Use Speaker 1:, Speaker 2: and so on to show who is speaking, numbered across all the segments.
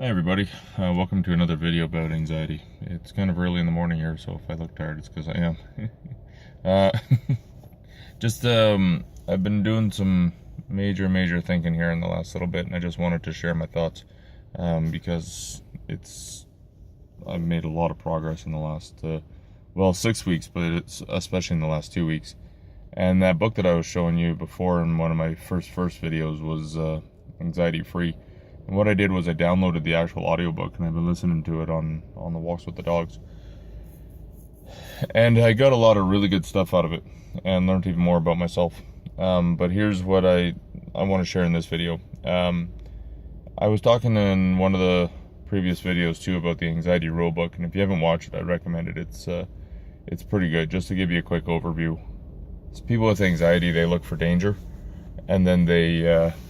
Speaker 1: Hi everybody, welcome to another video about anxiety. It's kind of early in the morning here, so if I look tired, it's because I am. uh, I've been doing some major thinking here in the last little bit, and I just wanted to share my thoughts because I've made a lot of progress in the last 6 weeks, but it's especially in the last 2 weeks. And that book that I was showing you before in one of my first videos was Anxiety Free. And what I did was I downloaded the actual audiobook, and I've been listening to it on the walks with the dogs. And I got a lot of really good stuff out of it and learned even more about myself. But here's what I want to share in this video. I was talking in one of the previous videos too about the Anxiety Rulebook, and if you haven't watched it, I recommend it. It's pretty good. Just to give you a quick overview. So people with anxiety, they look for danger, and then they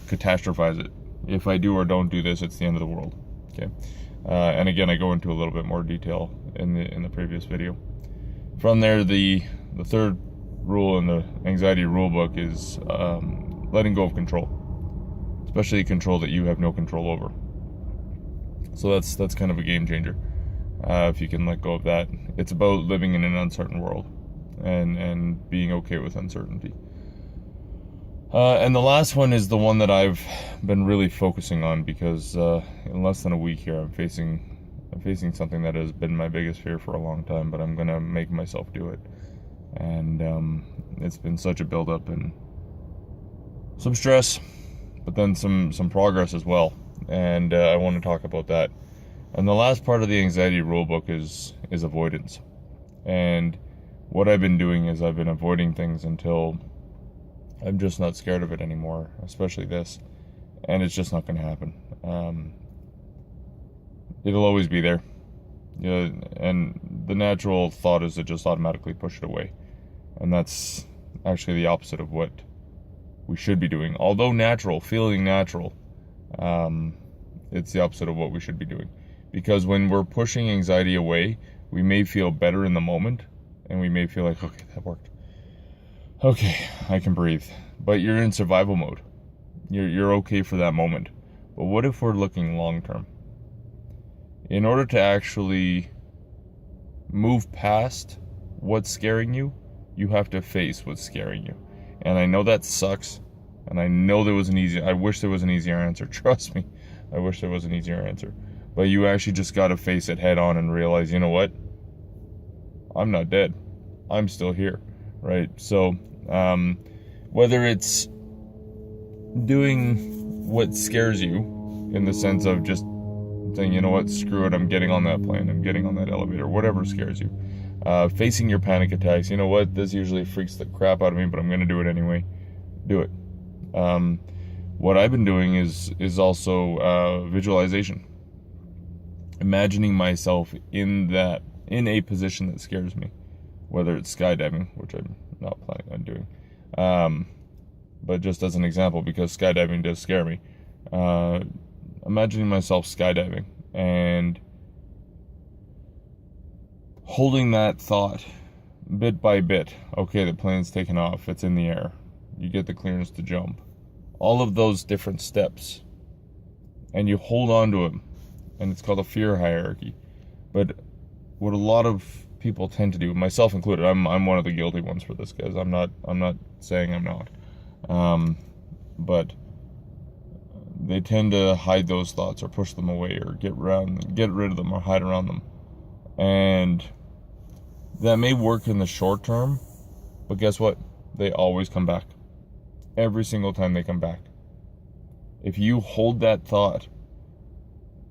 Speaker 1: catastrophize it. If I do or don't do this, it's the end of the world. Okay, and again, I go into a little bit more detail in the previous video. From there, the third rule in the Anxiety Rulebook is letting go of control, especially control that you have no control over. So that's kind of a game changer. If you can let go of that, it's about living in an uncertain world and being okay with uncertainty. And the last one is the one that I've been really focusing on because in less than a week here, I'm facing something that has been my biggest fear for a long time, but I'm gonna make myself do it. And it's been such a build-up and some stress, but then some progress as well. And I want to talk about that. And the last part of the Anxiety Rulebook is avoidance. And what I've been doing is I've been avoiding things until I'm just not scared of it anymore, especially this, and it's just not going to happen. It'll always be there, and the natural thought is to just automatically push it away, and that's actually the opposite of what we should be doing. Although feeling natural, it's the opposite of what we should be doing, because when we're pushing anxiety away, we may feel better in the moment, and we may feel like, okay, that worked. Okay, I can breathe. But you're in survival mode. You're okay for that moment. But what if we're looking long term? In order to actually move past what's scaring you, you have to face what's scaring you. And I know that sucks. And I know I wish there was an easier answer. Trust me. I wish there was an easier answer. But you actually just got to face it head on and realize, you know what? I'm not dead. I'm still here. Right? So, whether it's doing what scares you in the sense of just saying, you know what, screw it, I'm getting on that plane, I'm getting on that elevator, whatever scares you, facing your panic attacks, you know what, this usually freaks the crap out of me, but I'm going to do it anyway, do it. What I've been doing is also visualization, imagining myself in a position that scares me, whether it's skydiving, which I'm not planning on doing, but just as an example, because skydiving does scare me, imagining myself skydiving and holding that thought bit by bit. Okay, the plane's taken off, it's in the air, you get the clearance to jump, all of those different steps, and you hold on to them, and it's called a fear hierarchy. But what a lot of people tend to do, myself included, I'm one of the guilty ones for this, guys. I'm not saying I'm not, but they tend to hide those thoughts or push them away or get rid of them or hide around them, and that may work in the short term, but guess what? They always come back. Every single time they come back. If you hold that thought,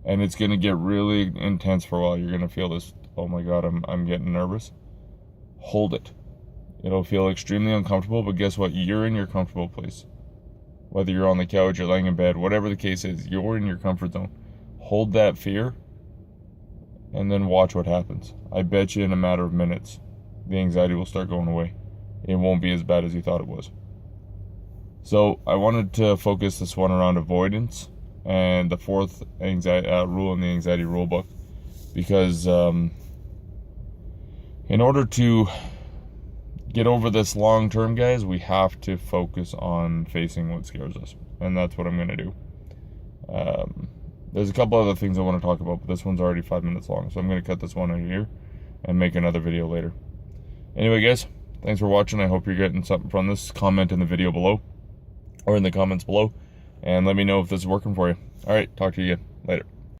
Speaker 1: and it's going to get really intense for a while, you're going to feel this, oh my God, I'm getting nervous. Hold it. It'll feel extremely uncomfortable, but guess what? You're in your comfortable place. Whether you're on the couch or laying in bed, whatever the case is, you're in your comfort zone. Hold that fear, and then watch what happens. I bet you in a matter of minutes, the anxiety will start going away. It won't be as bad as you thought it was. So I wanted to focus this one around avoidance and the fourth rule in the Anxiety Rulebook, because in order to get over this long term, guys, we have to focus on facing what scares us, and that's what I'm going to do. There's a couple other things I want to talk about, but this one's already 5 minutes long, so I'm going to cut this one out here and make another video later. Anyway, guys, thanks for watching. I hope you're getting something from this. Comment in the video below, or in the comments below, and let me know if this is working for you. All right, talk to you again later.